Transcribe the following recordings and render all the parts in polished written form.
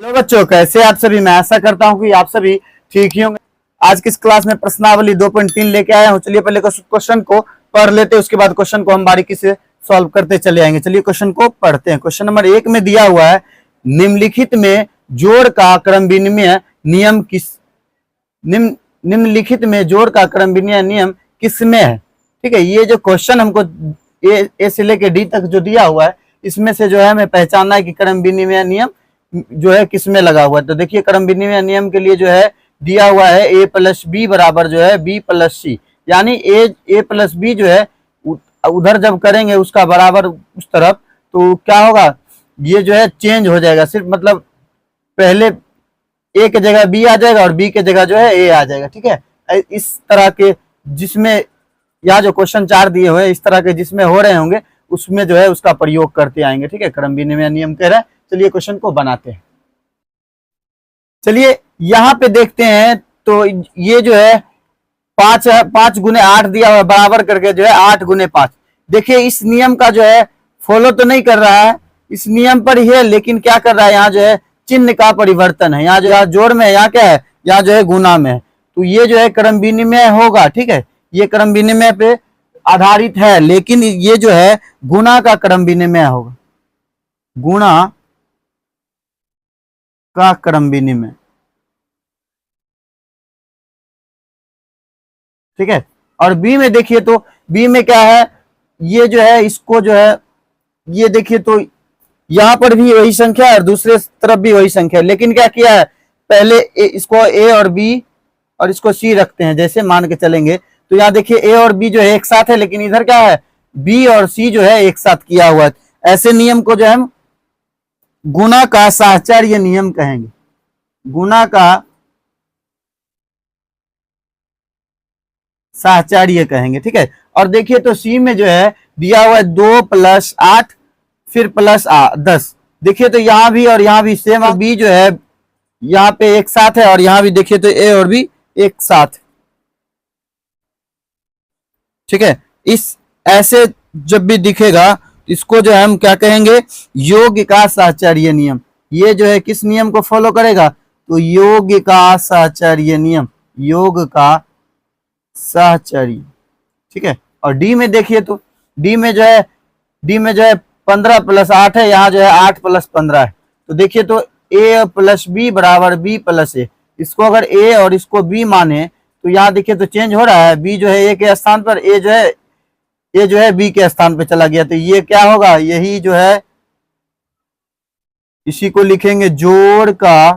Hello बच्चों, कैसे आप सभी। मैं आशा करता हूं कि आप सभी ठीक ही होंगे। आज की इस क्लास में प्रश्नावली 2.3 लेके आया हूं। चलिए पहले क्वेश्चन को पढ़ लेते हैं, उसके बाद क्वेश्चन को हम बारीकी से सॉल्व करते चले आएंगे। चलिए क्वेश्चन को पढ़ते हैं। क्वेश्चन नंबर 1 में दिया हुआ है, निम्नलिखित में जोड़ का क्रम विनिमय नियम निम्नलिखित में जोड़ का क्रम विनिमय नियम किसमें है। ठीक है, ये जो क्वेश्चन हमको ए से लेके डी तक जो दिया हुआ है, इसमें से जो है हमें पहचानना है कि क्रम विनिमय नियम जो है किसमें लगा हुआ है। तो देखिए, क्रम विनिमय नियम के लिए जो है दिया हुआ है a प्लस बी बराबर जो है b प्लस सी, यानी a प्लस बी जो है उधर जब करेंगे उसका बराबर उस तरफ, तो क्या होगा, ये जो है चेंज हो जाएगा। सिर्फ मतलब पहले a के जगह b आ जाएगा और b के जगह जो है a आ जाएगा। ठीक है, इस तरह के जिसमें यहाँ जो क्वेश्चन 4 दिए हुए हैं, इस तरह के जिसमें हो रहे होंगे उसमें जो है उसका प्रयोग करते आएंगे। ठीक है, क्रम विनिमय नियम कह रहा है। चलिए क्वेश्चन को बनाते हैं। चलिए यहाँ पे देखते हैं, तो ये जो है 5 गुने 8 दिया हुआ बराबर करके जो है 8 गुने 5। देखिए इस नियम का जो है फॉलो तो नहीं कर रहा है, इस नियम पर ही है, लेकिन क्या कर रहा है, यहाँ जो है चिन्ह का परिवर्तन है। यहाँ जो है जोड़ में, यहाँ क्या है, यहाँ जो है गुना में है। तो ये जो है क्रम विनिमय होगा। ठीक है, ये क्रम विनिमय पे आधारित है, लेकिन ये जो है गुना का क्रम विनिमय होगा, गुणा का क्रम विनिमय। ठीक है, और बी में देखिए, तो बी में क्या है, ये जो है इसको जो है, ये देखिए तो यहां पर भी वही संख्या है और दूसरे तरफ भी वही संख्या है, लेकिन क्या किया है, पहले इसको ए और बी और इसको सी रखते हैं, जैसे मान के चलेंगे। तो यहाँ देखिए ए और बी जो है एक साथ है, लेकिन इधर क्या है, बी और सी जो है एक साथ किया हुआ है। ऐसे नियम को जो है हम गुणा का साहचर्य नियम कहेंगे, गुणा का साहचर्य कहेंगे। ठीक है, और देखिए तो सी में जो है दिया हुआ है 2 प्लस 8 फिर प्लस 10। देखिए तो यहाँ भी और यहाँ भी सेम, बी जो है यहाँ पे एक साथ है और यहाँ भी देखिए तो ए और बी एक साथ। ठीक है, इस ऐसे जब भी दिखेगा इसको जो है हम क्या कहेंगे, योग का साहचर्य नियम। ये जो है किस नियम को फॉलो करेगा, तो योग का साहचर्य नियम, योग का साहचर्य। ठीक है, और डी में देखिए तो डी में जो है 15 प्लस 8 है, यहाँ जो है 8 प्लस 15 है। तो देखिए तो a प्लस बी बराबर b प्लस ए। इसको अगर a और इसको b माने तो यहाँ देखिए तो चेंज हो रहा है, b जो है a के स्थान पर, a जो है b के स्थान पर चला गया। तो ये क्या होगा, यही जो है इसी को लिखेंगे जोड़ का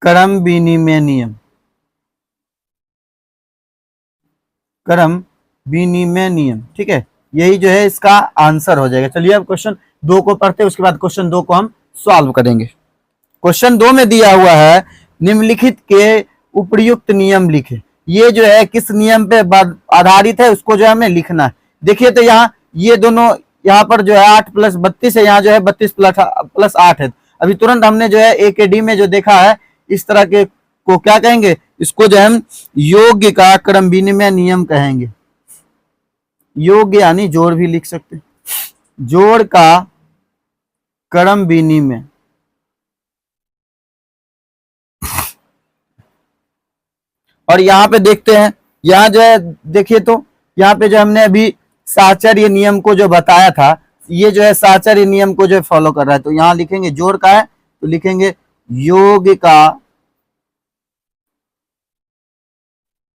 क्रम विनिमय नियम, क्रम विनिमय नियम। ठीक है, यही जो है इसका आंसर हो जाएगा। चलिए अब क्वेश्चन 2 को पढ़ते हैं, उसके बाद क्वेश्चन 2 को हम सॉल्व करेंगे। क्वेश्चन 2 में दिया हुआ है, निम्नलिखित के उपयुक्त नियम लिखे। ये जो है किस नियम पे आधारित है उसको जो है हमें लिखना है। देखिए तो यहाँ ये दोनों, यहाँ पर जो है 8 प्लस 32 है, यहाँ जो है 32 प्लस 8 है। अभी तुरंत हमने जो है ए के डी में जो देखा है, इस तरह के को क्या कहेंगे, इसको जो हम योग का क्रम विनिमय नियम कहेंगे। योग यानी जोड़ भी लिख सकते हैं, जोड़ का क्रम विनिमय। और यहाँ पे देखते हैं, यहाँ जो है देखिए तो यहाँ पे जो हमने अभी साहचर्य नियम को जो बताया था, ये जो है साहचर्य नियम को जो फॉलो कर रहा है। तो यहाँ लिखेंगे जोड़ का है तो लिखेंगे योग का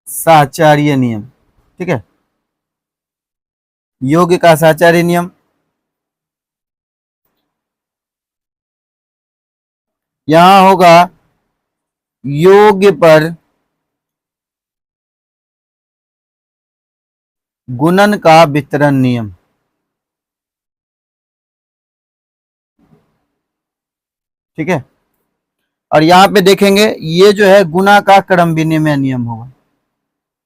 साहचर्य नियम। ठीक है, योग का साहचर्य नियम। यहां होगा योग पर गुणन का वितरण नियम। ठीक है, और यहां पे देखेंगे ये जो है गुणा का क्रम विनिमय नियम होगा,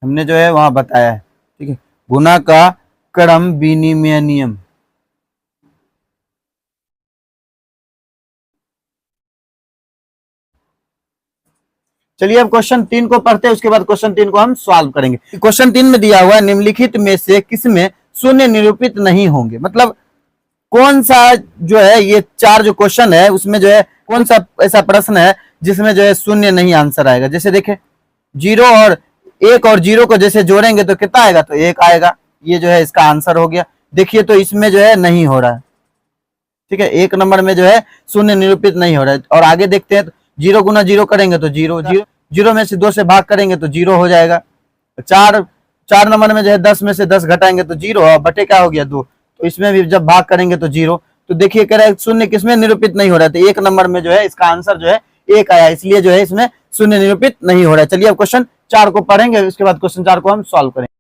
हमने जो है वहां बताया है। ठीक है, गुणा का क्रम विनिमय नियम। चलिए अब क्वेश्चन 3 को पढ़ते हैं, उसके बाद क्वेश्चन 3 को हम सॉल्व करेंगे। क्वेश्चन 3 में दिया हुआ है, निम्नलिखित में से किसमें शून्य निरूपित नहीं होंगे। मतलब कौन सा जो है, ये 4 जो क्वेश्चन है उसमें जो है कौन सा ऐसा प्रश्न है जिसमें जो है शून्य नहीं आंसर आएगा। जैसे देखे जीरो और एक और जीरो को जैसे जोड़ेंगे तो कितना आएगा, तो एक आएगा, ये जो है इसका आंसर हो गया। देखिए तो इसमें जो है नहीं हो रहा है, ठीक है, एक नंबर में जो है शून्य निरूपित नहीं हो रहा है। और आगे देखते हैं, तो जीरो गुना जीरो करेंगे तो जीरो, जीरो जीरो में से 2 से भाग करेंगे तो जीरो हो जाएगा। चार नंबर में जो है 10 में से 10 घटाएंगे तो जीरो, और बटे क्या हो गया 2, तो इसमें भी जब भाग करेंगे तो जीरो। तो देखिए कह रहा है शून्य किसमें निरूपित नहीं हो रहा है, तो एक नंबर में जो है इसका आंसर जो है एक आया, इसलिए जो है इसमें शून्य निरूपित नहीं हो रहा है। चलिए अब क्वेश्चन 4 को पढ़ेंगे, उसके बाद क्वेश्चन 4 को हम सॉल्व करेंगे।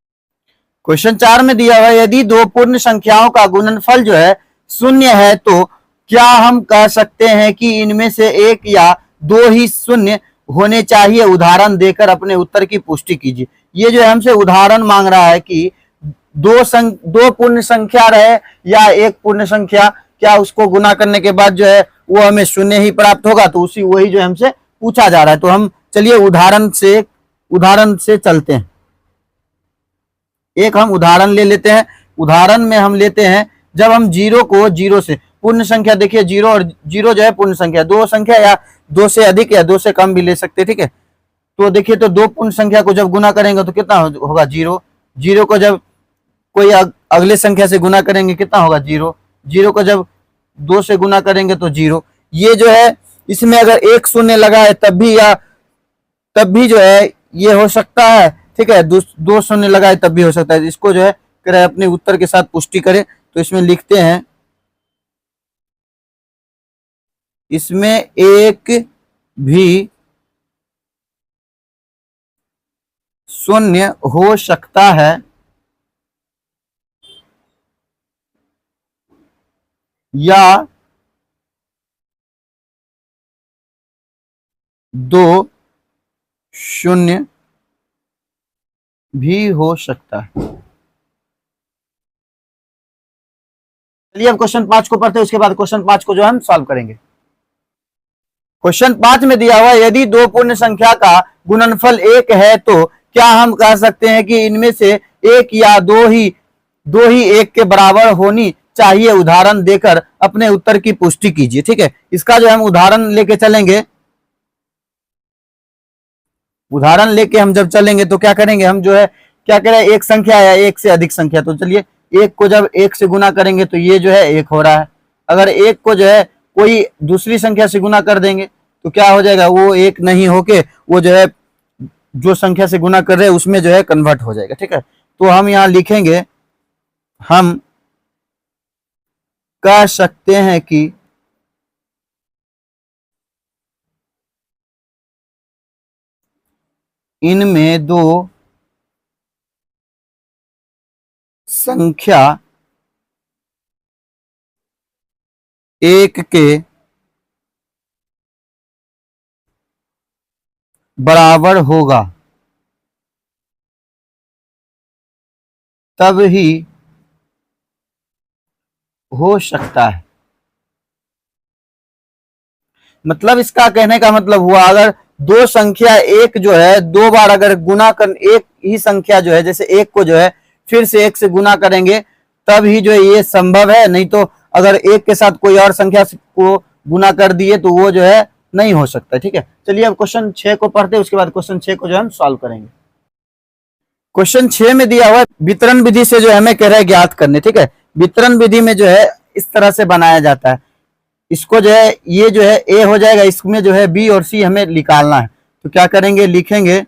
क्वेश्चन 4 में दिया हुआ है यदि दो पूर्ण संख्याओं का गुणनफल जो है शून्य है तो क्या हम कह सकते हैं कि इनमें से एक या दो ही शून्य होने चाहिए, उदाहरण देकर अपने उत्तर की पुष्टि कीजिए। ये जो है हमसे उदाहरण मांग रहा है कि दो पूर्ण संख्या रहे या एक पूर्ण संख्या, क्या उसको गुना करने के बाद जो है वो हमें शून्य ही प्राप्त होगा, तो वही जो हमसे पूछा जा रहा है। तो हम चलिए उदाहरण से चलते हैं। एक हम उदाहरण ले लेते हैं। उदाहरण में हम लेते हैं जब हम जीरो को जीरो से पूर्ण संख्या, देखिए जीरो और जीरो जो है पूर्ण संख्या, दो संख्या या दो से अधिक या दो से कम भी ले सकते हैं, ठीक है। तो देखिए तो दो पूर्ण संख्या को जब गुना करेंगे तो कितना होगा, जीरो। जीरो को जब कोई अगले संख्या से गुना करेंगे कितना होगा, जीरो। जीरो को जब दो से गुना करेंगे तो जीरो। ये जो है इसमें अगर एक शून्य लगा है तब भी जो है ये हो सकता है, ठीक है, दो शून्य लगा है तब भी हो सकता है। इसको जो है करें अपने उत्तर के साथ पुष्टि करें, तो इसमें लिखते हैं इसमें एक भी शून्य हो सकता है या दो शून्य भी हो सकता है। चलिए अब क्वेश्चन 5 को पढ़ते हैं, उसके बाद क्वेश्चन 5 को जो हम सॉल्व करेंगे। क्वेश्चन 5 में दिया हुआ यदि दो पूर्ण संख्या का गुणनफल एक है तो क्या हम कह सकते हैं कि इनमें से एक या दो ही एक के बराबर होनी चाहिए, उदाहरण देकर अपने उत्तर की पुष्टि कीजिए। ठीक है, इसका जो हम उदाहरण लेके चलेंगे, उदाहरण लेके हम जब चलेंगे तो क्या करेंगे, हम जो है क्या करें, एक संख्या या एक से अधिक संख्या। तो चलिए एक को जब एक से गुना करेंगे तो ये जो है एक हो रहा है। अगर एक को जो है कोई दूसरी संख्या से गुना कर देंगे तो क्या हो जाएगा, वो एक नहीं होके वो जो है जो संख्या से गुना कर रहे हैं उसमें जो है कन्वर्ट हो जाएगा। ठीक है, तो हम यहां लिखेंगे, हम कह सकते हैं कि इनमें दो संख्या एक के बराबर होगा तब ही हो सकता है। मतलब इसका कहने का मतलब हुआ, अगर दो संख्या एक जो है दो बार अगर गुना कर, एक ही संख्या जो है जैसे एक को जो है फिर से एक से गुना करेंगे तब ही जो है ये संभव है, नहीं तो अगर एक के साथ कोई और संख्या को गुना कर दिए तो वो जो है नहीं हो सकता। ठीक है, चलिए अब क्वेश्चन 6 को पढ़ते हैं, उसके बाद क्वेश्चन 6 को जो हम सॉल्व करेंगे। क्वेश्चन 6 में दिया हुआ वितरण विधि से जो हमें कह रहा है ज्ञात करने। ठीक है, वितरण विधि में जो है इस तरह से बनाया जाता है, इसको जो है ये जो है ए हो जाएगा, इसमें जो है बी और सी हमें निकालना है। तो क्या करेंगे, लिखेंगे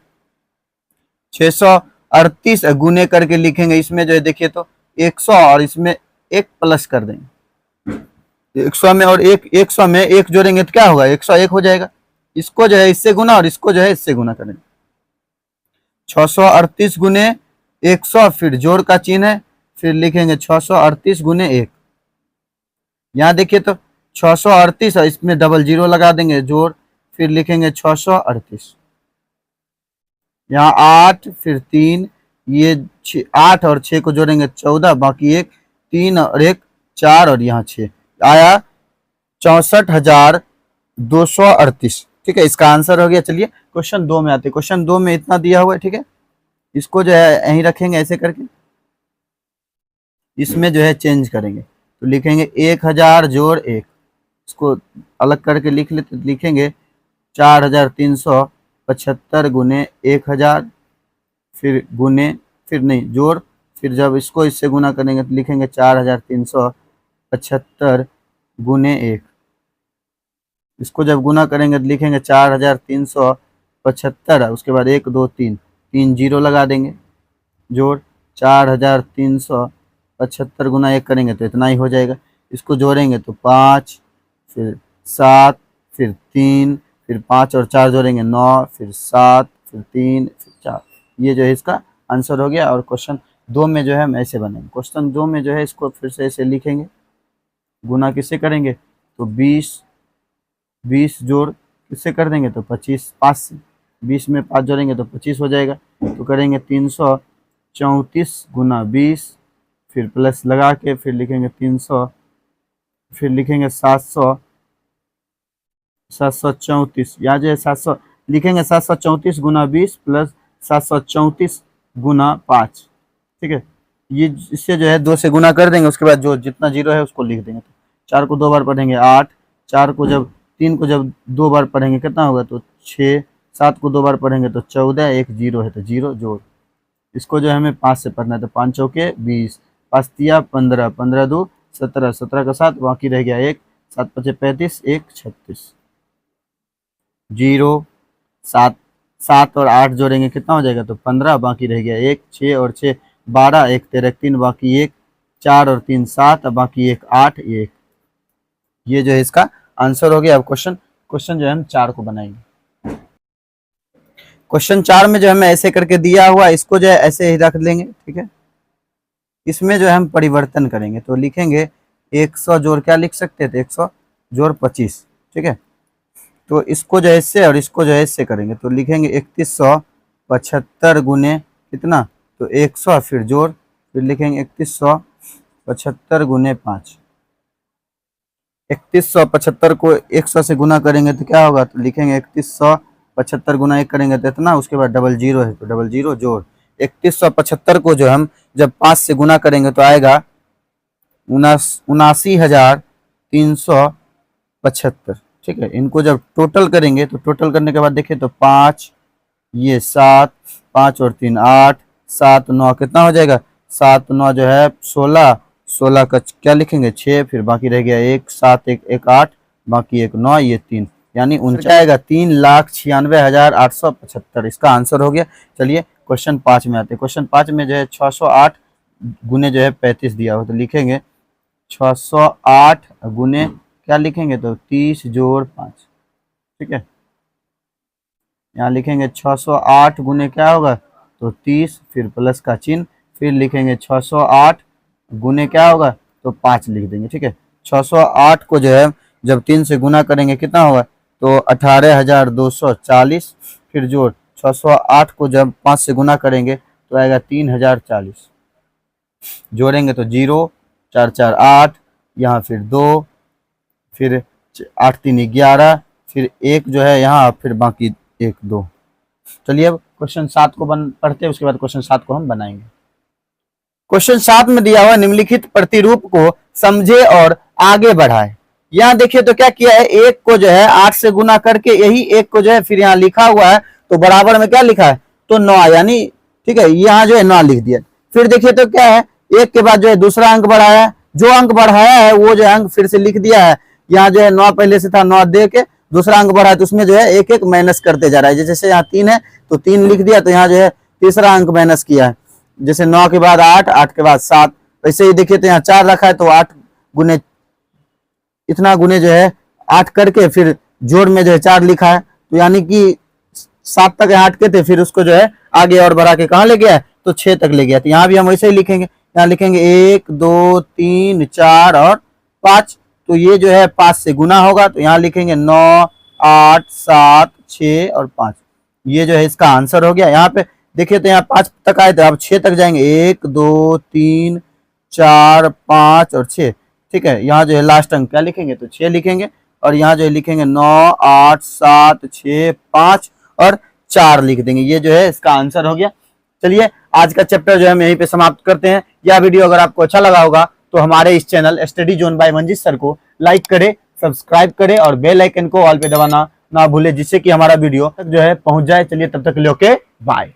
638 गुने करके लिखेंगे, इसमें जो है देखिए तो 100 और इसमें एक प्लस कर देंगे 100 में, और 100 में एक जोड़ेंगे तो क्या होगा, 101 हो जाएगा। इसको जो है इससे गुना और इसको जो है इससे गुना करेंगे, 638 गुने 100, फिर जोड़ का चिन्ह है, फिर लिखेंगे 638 गुने 1। यहाँ देखिए तो 638 और इसमें डबल जीरो लगा देंगे, जोड़, फिर लिखेंगे 638। यहाँ 8 फिर 3, ये 8 और 6 को जोड़ेंगे 14, बाकी 1 3 और 1 4 और यहाँ 6 आया 64,238। ठीक है, इसका आंसर हो गया। चलिए क्वेश्चन 2 में आते, क्वेश्चन 2 में इतना दिया हुआ है। ठीक है, इसको जो है यहीं रखेंगे ऐसे करके, इसमें जो है चेंज करेंगे तो लिखेंगे 1000 जोड़ 1 इसको अलग करके लिख लेते, लिखेंगे 4375 गुने 1000, फिर गुने, फिर नहीं जोड़, फिर जब इसको इससे गुना करेंगे तो लिखेंगे 4375 गुने 1। इसको जब गुना करेंगे तो लिखेंगे 4375, उसके बाद 1 2 3, 3 जीरो लगा देंगे, जोड़ 4375 गुना 1 करेंगे तो इतना ही हो जाएगा। इसको जोड़ेंगे तो 5, फिर 7, फिर 3, फिर 5 और 4 जोड़ेंगे 9, फिर 7, फिर 3, फिर 4। ये जो है इसका आंसर हो गया। और क्वेश्चन 2 में जो है हम ऐसे बनेंगे। क्वेश्चन 2 में जो है इसको फिर से ऐसे लिखेंगे, गुना किससे करेंगे तो 20 जोड़ किससे कर देंगे तो 25, 5 से 20 में 5 जोड़ेंगे तो 25 हो जाएगा। तो करेंगे 334 गुना 20, फिर प्लस लगा के फिर लिखेंगे 300, फिर लिखेंगे 734, यहाँ जो है 700 लिखेंगे 734 गुना 20 प्लस 734 गुना 5। ठीक है, ये इससे जो है 2 से गुना कर देंगे, उसके बाद जो जितना जीरो है उसको लिख देंगे। तो 4 को 2 बार पढ़ेंगे 8, 4 को जब 3 को जब 2 बार पढ़ेंगे कितना होगा तो 6, 7 को 2 बार पढ़ेंगे तो 14, एक जीरो है तो जीरो जोड़। इसको जो है हमें 5 से पढ़ना है तो 5 चौके 20, 5 तिया 15, 15 2 17, 17 का 7 बाकी रह गया 1, 7 पचे 35, 1 36, जीरो 7, 7 और 8 जोड़ेंगे कितना हो जाएगा तो 15, बाकी रह गया 1, 6 और 6 12, 1 13 3 बाकी 1, 4 और 3 7 बाकी 1 8, 1। ये जो है इसका आंसर हो गया। अब क्वेश्चन जो है हम 4 को बनाएंगे। क्वेश्चन 4 में जो हमें ऐसे करके दिया हुआ इसको जो है ऐसे ही रख लेंगे। ठीक है, इसमें जो है हम परिवर्तन करेंगे तो लिखेंगे 100 जोड़ क्या लिख सकते हैं तो 100 जोड़ 25। ठीक है, तो इसको जो है इससे और इसको जो है इससे करेंगे तो लिखेंगे 3175 गुने कितना तो 100, फिर जोड़, फिर लिखेंगे 3175 गुने 5। 3175 को 100 से गुना करेंगे तो क्या होगा तो लिखेंगे 3175 गुना 1 करेंगे तो इतना, उसके बाद डबल जीरो है तो डबल जीरो जोड़। 3175 को जो हम जब 5 से गुना करेंगे तो आएगा 79,375। ठीक है, इनको जब टोटल करेंगे तो टोटल करने के बाद देखिए तो 5 ये 7, 5 और 3 8, 7 9 कितना हो जाएगा 7 9 जो है 16, 16 का क्या लिखेंगे 6, फिर बाकी रह गया 1, 7 1 1 8 बाकी 1 9, ये 3, यानी 49 आएगा 3,96,875। इसका आंसर हो गया। चलिए क्वेश्चन 5 में आते हैं। क्वेश्चन 5 में जो है 608 गुने जो है 35 दिया हो तो लिखेंगे 608 गुने क्या लिखेंगे तो 30 जोड़ 5। ठीक है, यहाँ लिखेंगे 608 गुने क्या होगा तो 30, फिर प्लस का चिन्ह, फिर लिखेंगे 608 गुने क्या होगा तो 5 लिख देंगे। ठीक है, 608 को जो है जब 3 से गुना करेंगे कितना होगा तो 18,240, फिर जोड़ 608 को जब 5 से गुना करेंगे तो आएगा 3040, जोड़ेंगे तो 0 4 4 8, यहाँ फिर 2, फिर 8 3 11, फिर 1 जो है यहाँ, फिर बाकी 1 2। चलिए अब क्वेश्चन 7 को पढ़ते हैं, उसके बाद क्वेश्चन 7 को हम बनाएंगे। क्वेश्चन 7 में दिया हुआ निम्नलिखित प्रतिरूप को समझे और आगे बढ़ाए। यहाँ देखिए तो क्या किया है, 1 को जो है 8 से गुना करके यही 1 को जो है फिर यहाँ लिखा हुआ है तो बराबर में क्या लिखा है तो 9, यानी ठीक है यहाँ जो है 9 लिख दिया। फिर देखिए तो क्या है 1 के बाद जो है दूसरा अंक बढ़ाया है, जो अंक बढ़ाया है वो जो अंक फिर से लिख दिया है। यहाँ जो है 9 पहले से था, 9 दे के दूसरा अंक बढ़ा है तो उसमें जो है 1 1 माइनस करते जा रहा है। जैसे यहाँ 3 है तो 3 लिख दिया, तो यहाँ जो है तीसरा अंक माइनस किया है। जैसे 9 के बाद 8, 8 के बाद 7, वैसे ही देखिए तो यहाँ 4 रखा है तो 8 गुने इतना गुने जो है 8 करके फिर जोड़ में जो है 4 लिखा है, तो यानी कि 7 तक यहाँ अटके थे, फिर उसको जो है आगे और बढ़ा के कहाँ ले गया तो 6 तक ले गया। तो यहाँ भी हम वैसे ही लिखेंगे, यहाँ लिखेंगे 1 2 3 4 और 5, तो ये जो है 5 से गुना होगा तो यहाँ लिखेंगे 9 8 7 6 और 5। ये जो है इसका आंसर हो गया। यहाँ पे देखिए तो यहाँ 5 तक आए थे, अब 6 तक जाएंगे, 1 2 3 4 5 और 6। ठीक है, यहाँ जो है लास्ट अंक क्या लिखेंगे तो 6 लिखेंगे, और यहाँ जो है लिखेंगे 9 8 7 6 5 और 4 लिख देंगे। ये जो है इसका आंसर हो गया। चलिए आज का चैप्टर जो है हम यहीं पे समाप्त करते हैं। यह वीडियो अगर आपको अच्छा लगा होगा तो हमारे इस channel study zone by Manjeet sir को लाइक करें, सब्सक्राइब करें और बेल आइकन को ऑल पे दबाना ना भूले, जिससे कि हमारा वीडियो तक जो है पहुंच जाए। चलिए तब तक के लिए ओके बाय।